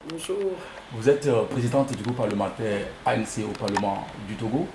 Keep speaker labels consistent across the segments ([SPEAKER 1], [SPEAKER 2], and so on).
[SPEAKER 1] Bonjour.
[SPEAKER 2] Vous êtes présidente du groupe parlementaire ANC au Parlement du Togo.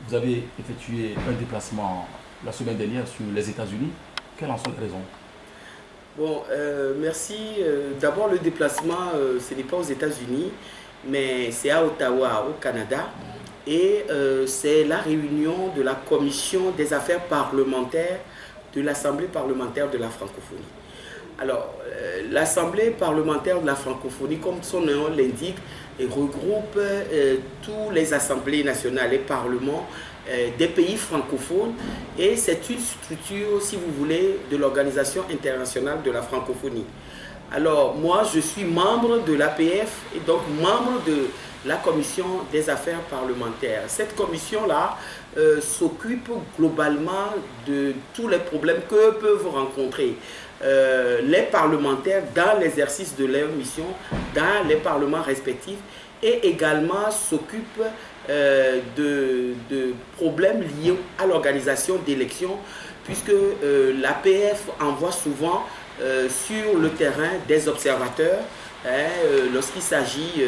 [SPEAKER 2] Vous avez effectué un déplacement la semaine dernière sur les États-Unis. Quelles en sont les raisons?
[SPEAKER 1] Bon, merci. D'abord, le déplacement, ce n'est pas aux États-Unis, mais c'est à Ottawa, au Canada. Et c'est la réunion de la Commission des affaires parlementaires de l'Assemblée parlementaire de la francophonie. Alors, l'Assemblée parlementaire de la francophonie, comme son nom l'indique, regroupe tous les assemblées nationales et parlements des pays francophones, et c'est une structure, si vous voulez, de l'Organisation internationale de la francophonie. Alors, moi, je suis membre de l'APF et donc membre de la commission des affaires parlementaires. Cette commission-là s'occupe globalement de tous les problèmes que peuvent rencontrer les parlementaires dans l'exercice de leur mission dans les parlements respectifs, et également s'occupe de problèmes liés à l'organisation d'élections, puisque l'APF envoie souvent sur le terrain des observateurs lorsqu'il s'agit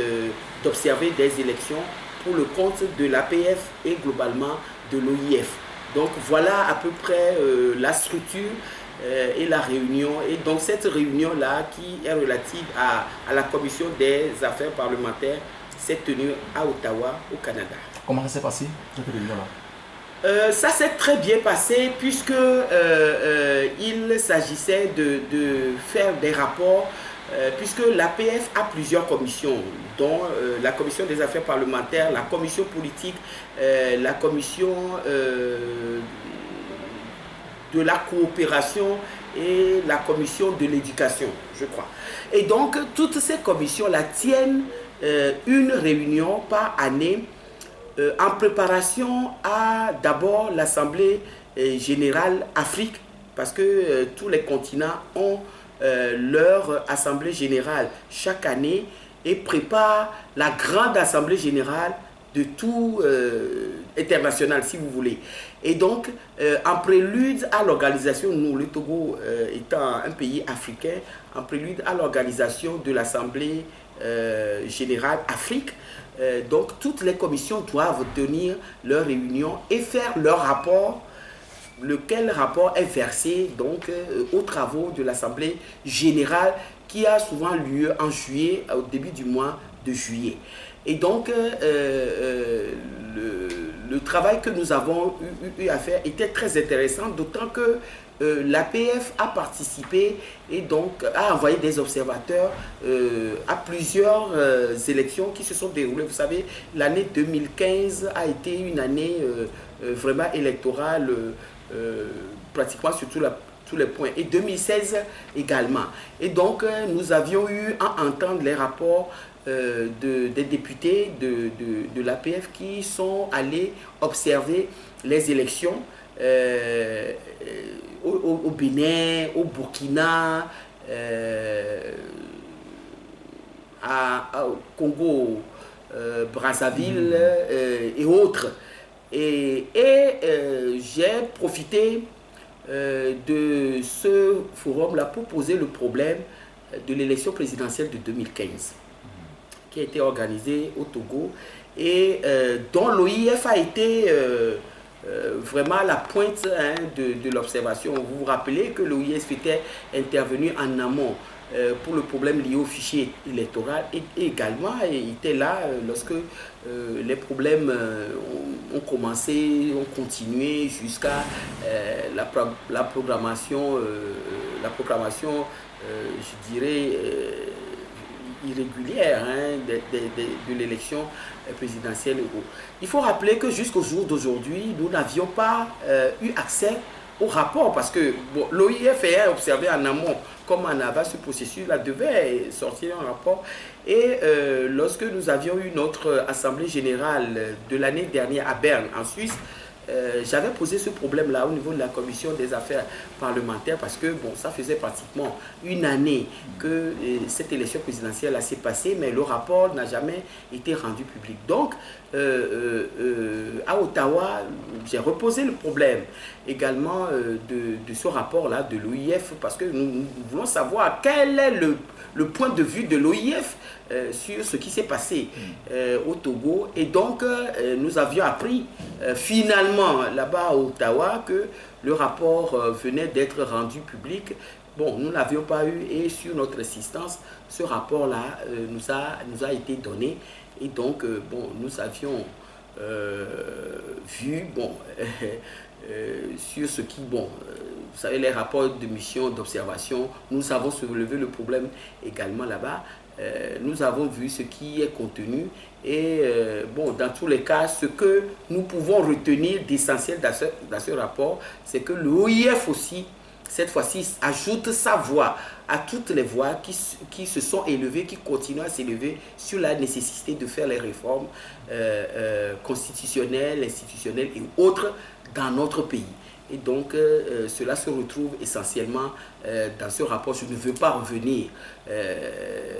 [SPEAKER 1] d'observer des élections pour le compte de l'APF et globalement de l'OIF. Donc voilà à peu près la structure et la réunion. Et donc cette réunion-là, qui est relative à la commission des affaires parlementaires, s'est tenue à Ottawa, au Canada.
[SPEAKER 2] Comment ça s'est passé, cette réunion-là?
[SPEAKER 1] Ça s'est très bien passé, puisque il s'agissait de faire des rapports, puisque l'APF a plusieurs commissions, dont la commission des affaires parlementaires, la commission politique, la commission de la coopération et la commission de l'éducation, je crois. Et donc, toutes ces commissions-là tiennent une réunion par année en préparation à d'abord l'Assemblée générale Afrique, parce que tous les continents ont leur Assemblée générale chaque année et préparent la grande Assemblée générale de tout international, si vous voulez. Et donc, en prélude à l'organisation, nous, le Togo étant un pays africain, en prélude à l'organisation de l'Assemblée générale Afrique, donc toutes les commissions doivent tenir leur réunion et faire leur rapport, lequel rapport est versé donc aux travaux de l'Assemblée générale, qui a souvent lieu en juillet, au début du mois de juillet. Et donc le travail que nous avons eu à faire était très intéressant, d'autant que l'APF a participé et donc a envoyé des observateurs à plusieurs élections qui se sont déroulées. Vous savez, l'année 2015 a été une année vraiment électorale, pratiquement sur tous les points, et 2016 également. Et donc nous avions eu à entendre les rapports des députés de l'APF qui sont allés observer les élections au Bénin, au Burkina, au Congo, Brazzaville et autres. Et j'ai profité de ce forum-là pour poser le problème de l'élection présidentielle de 2015, qui a été organisée au Togo et dont l'OIF a été vraiment à la pointe de l'observation. Vous vous rappelez que l'OIF était intervenu en amont pour le problème lié au fichier électoral, et également il était là lorsque les problèmes ont commencé, ont continué jusqu'à la proclamation, je dirais, irrégulière de l'élection présidentielle. Il faut rappeler que jusqu'au jour d'aujourd'hui, nous n'avions pas eu accès au rapport, parce que bon, l'OIF a observé en amont comment en aval ce processus-là devait sortir un rapport. Et lorsque nous avions eu notre assemblée générale de l'année dernière à Berne, en Suisse, j'avais posé ce problème-là au niveau de la commission des affaires parlementaires parce que bon, ça faisait pratiquement une année que cette élection présidentielle s'est passée, mais le rapport n'a jamais été rendu public. Donc, à Ottawa, j'ai reposé le problème également de ce rapport-là de l'OIF parce que nous voulons savoir quel est le point de vue de l'OIF sur ce qui s'est passé au Togo. Et donc, nous avions appris finalement là-bas à Ottawa que le rapport venait d'être rendu public. Bon, nous ne l'avions pas eu et sur notre assistance, ce rapport-là nous a été donné. Et donc, bon, nous avions vu, bon, sur ce qui, bon, vous savez, les rapports de mission, d'observation, nous avons soulevé le problème également là-bas. Nous avons vu ce qui est contenu et bon, dans tous les cas, ce que nous pouvons retenir d'essentiel dans ce rapport, c'est que l'OIF aussi, cette fois-ci, ajoute sa voix à toutes les voix qui se sont élevées, qui continuent à s'élever sur la nécessité de faire les réformes constitutionnelles, institutionnelles et autres dans notre pays. Et donc, cela se retrouve essentiellement dans ce rapport. Je ne veux pas revenir,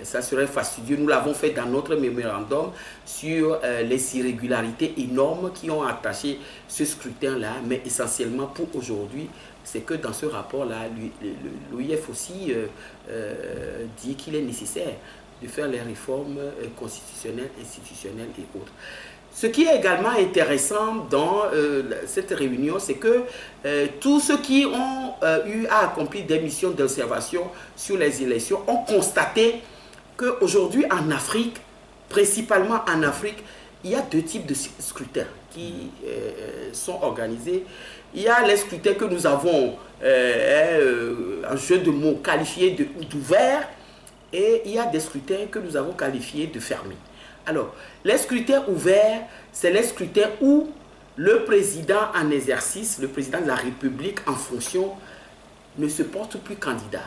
[SPEAKER 1] ça serait fastidieux. Nous l'avons fait dans notre mémorandum sur les irrégularités énormes qui ont attaché ce scrutin-là, mais essentiellement pour aujourd'hui, c'est que dans ce rapport-là, l'OIF aussi dit qu'il est nécessaire de faire les réformes constitutionnelles, institutionnelles et autres. Ce qui est également intéressant dans cette réunion, c'est que tous ceux qui ont eu à accomplir des missions d'observation sur les élections ont constaté qu'aujourd'hui en Afrique, principalement en Afrique, il y a deux types de scrutins qui sont organisés. Il y a les scrutins que nous avons, en jeu de mots, qualifiés d'ouverts, et il y a des scrutins que nous avons qualifiés de fermés. Alors, les scrutins ouverts, c'est les scrutins où le président en exercice, le président de la République en fonction, ne se porte plus candidat.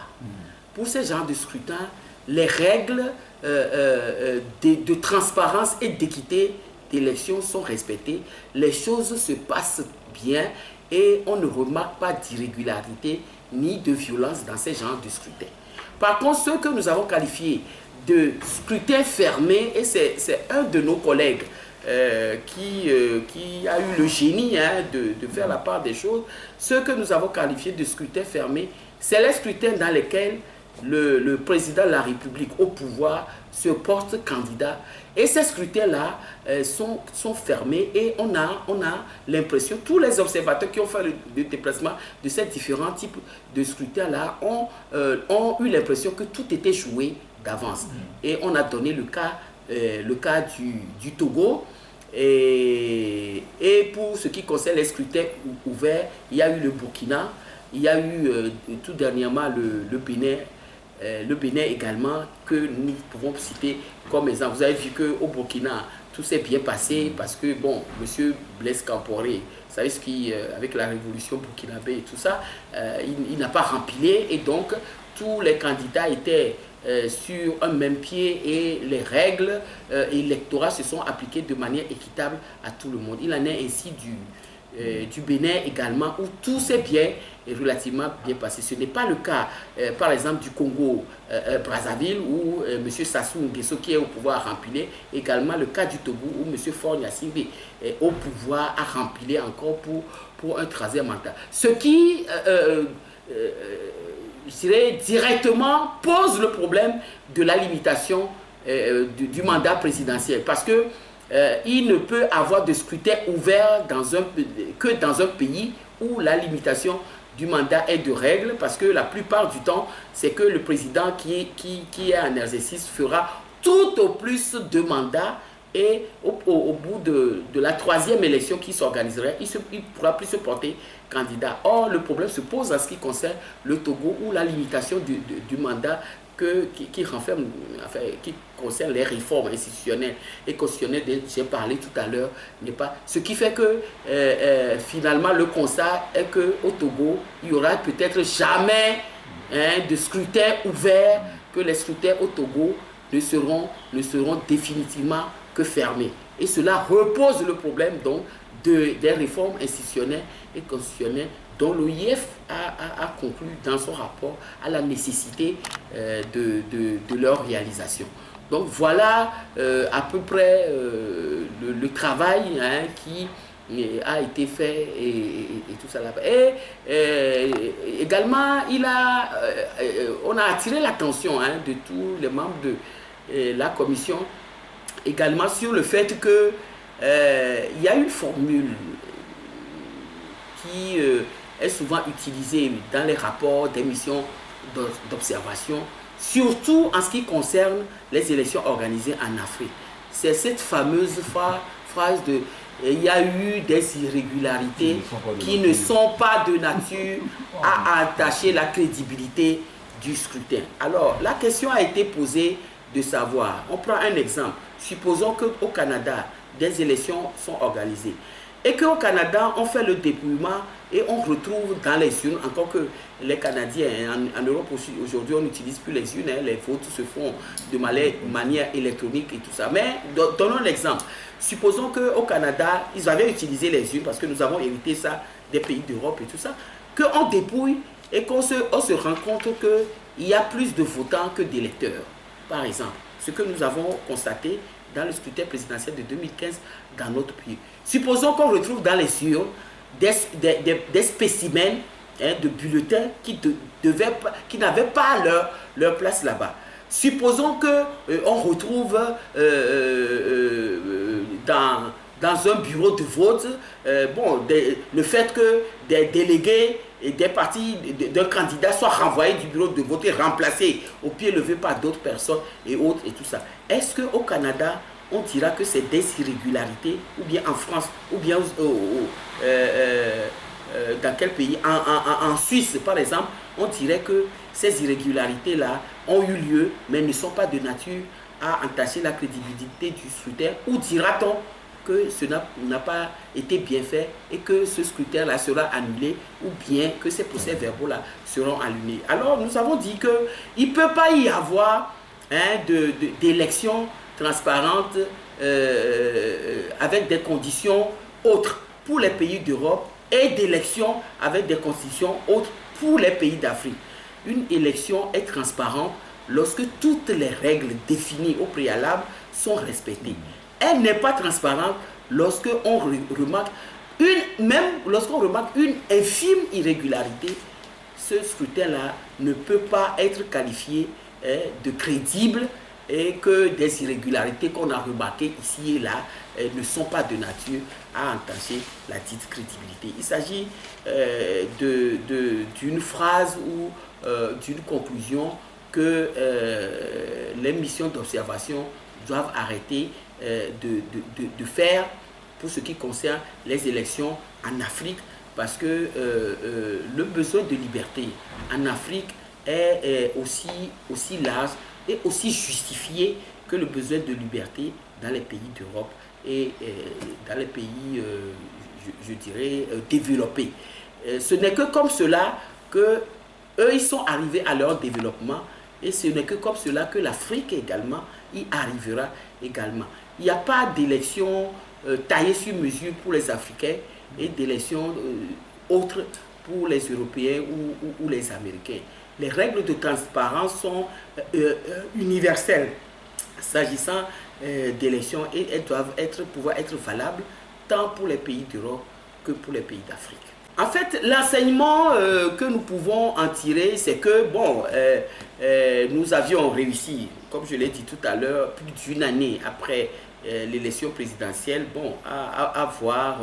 [SPEAKER 1] Pour ce genre de scrutin, les règles de transparence et d'équité d'élection sont respectées, les choses se passent bien et on ne remarque pas d'irrégularité ni de violence dans ces genres de scrutins. Par contre, ceux que nous avons qualifiés de scrutin fermé, et c'est un de nos collègues qui a eu le génie de faire la part des choses, ceux que nous avons qualifiés de scrutin fermé, c'est les scrutins dans lesquels le président de la République au pouvoir se porte candidat. Et ces scrutins-là sont fermés et on a l'impression, tous les observateurs qui ont fait le déplacement de ces différents types de scrutins-là ont eu l'impression que tout était joué d'avance. Et on a donné le cas du Togo. Et pour ce qui concerne les scrutins ouverts, il y a eu le Burkina, il y a eu tout dernièrement le Bénin. Le Bénin également, que nous pouvons citer comme exemple. Vous avez vu qu'au Burkina, tout s'est bien passé parce que, bon, M. Blaise Compaoré, vous savez ce qui, avec la révolution burkinabé et tout ça, il n'a pas rempilé et donc tous les candidats étaient sur un même pied et les règles électorales se sont appliquées de manière équitable à tout le monde. Il en est ainsi du Bénin également, où tout s'est bien et relativement bien passé. Ce n'est pas le cas, par exemple, du Congo, Brazzaville, où M. Sassou Nguesso, qui est au pouvoir, a rempilé. Également le cas du Togo, où M. Faure Gnassingbé est au pouvoir, a rempilé encore pour un troisième mandat. Ce qui, je dirais, directement pose le problème de la limitation du mandat présidentiel. Parce que il ne peut avoir de scrutin ouvert que dans un pays où la limitation du mandat est de règle, parce que la plupart du temps, c'est que le président qui est en exercice fera tout au plus 2 mandats et au bout de la 3e élection qui s'organiserait, il ne pourra plus se porter candidat. Or, le problème se pose en ce qui concerne le Togo, où la limitation du mandat qui renferme, enfin, qui concerne les réformes institutionnelles et constitutionnelles dont j'ai parlé tout à l'heure, n'est pas. Ce qui fait que finalement le constat est qu'au Togo, il n'y aura peut-être jamais de scrutin ouvert, que les scrutins au Togo ne seront définitivement que fermés. Et cela repose le problème donc des réformes institutionnelles et constitutionnelles dont l'OIF a conclu dans son rapport à la nécessité de leur réalisation. Donc voilà à peu près le travail qui a été fait et tout ça là-bas. Et également, on a attiré l'attention de tous les membres de la commission également sur le fait que il y a une formule qui est souvent utilisée dans les rapports des missions d'observation, surtout en ce qui concerne les élections organisées en Afrique. C'est cette fameuse phrase de il y a eu des irrégularités qui ne sont pas de nature à entacher la crédibilité du scrutin. Alors, la question a été posée de savoir, on prend un exemple, supposons qu'au Canada, des élections sont organisées et qu'au Canada, on fait le dépouillement et on retrouve dans les urnes, encore que les Canadiens, en Europe aussi, aujourd'hui, on n'utilise plus les urnes, les votes se font de manière électronique et tout ça. Mais donnons l'exemple. Supposons qu'au Canada, ils avaient utilisé les urnes parce que nous avons hérité ça des pays d'Europe et tout ça, qu'on dépouille et qu'on se rend compte qu'il y a plus de votants que d'électeurs, par exemple. Ce que nous avons constaté dans le scrutin présidentiel de 2015 dans notre pays. Supposons qu'on retrouve dans les urnes des spécimens de bulletins qui n'avaient pas leur place là-bas. Supposons qu'on retrouve dans un bureau de vote le fait que des délégués et des partis d'un candidat soient renvoyés du bureau de vote et remplacés au pied levé par d'autres personnes et autres et tout ça. Est-ce qu'au Canada, on dira que c'est des irrégularités, ou bien en France, ou bien dans quel pays, en Suisse par exemple, on dirait que ces irrégularités-là ont eu lieu, mais ne sont pas de nature à entacher la crédibilité du scrutin, ou dira-t-on que cela n'a pas été bien fait et que ce scrutin-là sera annulé, ou bien que ces procès-verbaux-là seront annulés. Alors nous avons dit qu'il ne peut pas y avoir d'élections transparentes avec des conditions autres pour les pays d'Europe et d'élections avec des conditions autres pour les pays d'Afrique. Une élection est transparente lorsque toutes les règles définies au préalable sont respectées. Elle n'est pas transparente lorsqu'on remarque une infime irrégularité. Ce scrutin-là ne peut pas être qualifié de crédible et que des irrégularités qu'on a remarquées ici et là ne sont pas de nature à entacher la dite crédibilité. Il s'agit d'une phrase ou d'une conclusion que les missions d'observation doivent arrêter de faire pour ce qui concerne les élections en Afrique, parce que le besoin de liberté en Afrique est aussi large et aussi justifié que le besoin de liberté dans les pays d'Europe et dans les pays, je dirais, développés. Ce n'est que comme cela que eux, ils sont arrivés à leur développement, et ce n'est que comme cela que l'Afrique également y arrivera également. Il n'y a pas d'élection taillée sur mesure pour les Africains et d'élection autres pour les Européens ou les Américains. Les règles de transparence sont universelles s'agissant d'élections, et elles doivent pouvoir être valables tant pour les pays d'Europe que pour les pays d'Afrique. En fait, l'enseignement que nous pouvons en tirer, c'est que nous avions réussi, comme je l'ai dit tout à l'heure, plus d'une année après l'élection présidentielle, à voir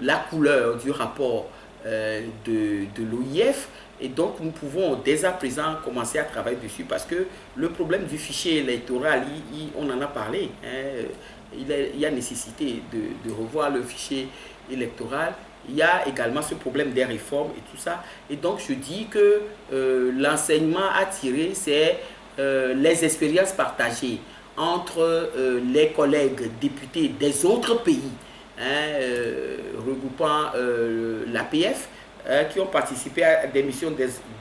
[SPEAKER 1] la couleur du rapport de l'OIF. Et donc, nous pouvons dès à présent commencer à travailler dessus, parce que le problème du fichier électoral, on en a parlé. Il y a nécessité de revoir le fichier électoral. Il y a également ce problème des réformes et tout ça. Et donc, je dis que l'enseignement à tirer, c'est les expériences partagées entre les collègues députés des autres pays, regroupant l'APF, qui ont participé à des missions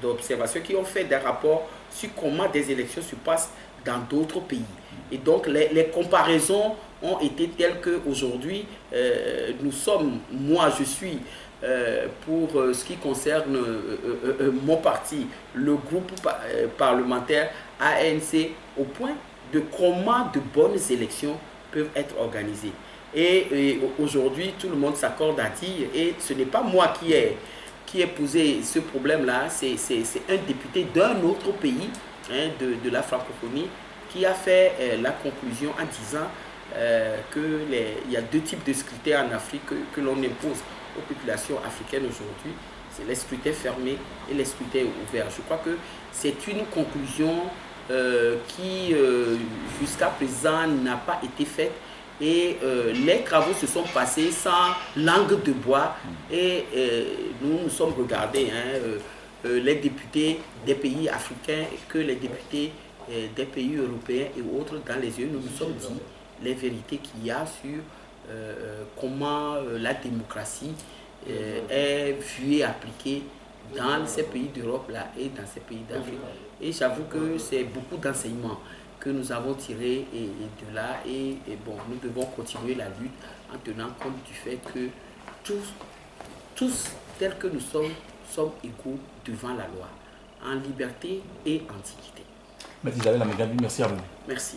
[SPEAKER 1] d'observation, qui ont fait des rapports sur comment des élections se passent dans d'autres pays. Et donc les comparaisons ont été telles qu'aujourd'hui, nous sommes, moi je suis, pour ce qui concerne mon parti, le groupe parlementaire ANC, au point de comment de bonnes élections peuvent être organisées. Et aujourd'hui, tout le monde s'accorde à dire, et ce n'est pas moi qui ai posé ce problème-là, c'est un député d'un autre pays, hein, de la francophonie, qui a fait la conclusion en disant qu'il y a deux types de scrutins en Afrique que l'on impose aux populations africaines aujourd'hui. C'est les scrutins fermés et les scrutins ouverts. Je crois que c'est une conclusion qui, jusqu'à présent, n'a pas été faite. Et les travaux se sont passés sans langue de bois. Et nous nous sommes regardés, hein, les députés des pays africains que les députés des pays européens et autres dans les yeux. Nous nous sommes dit les vérités qu'il y a sur comment la démocratie est vue et appliquée dans ces pays d'Europe-là et dans ces pays d'Afrique. Et j'avoue que c'est beaucoup d'enseignements que nous avons tirés de là. Et bon, nous devons continuer la lutte en tenant compte du fait que tous tels que nous sommes égaux devant la loi, en liberté et en dignité.
[SPEAKER 2] Maître Isabelle Amégabi, merci à vous.
[SPEAKER 1] Merci.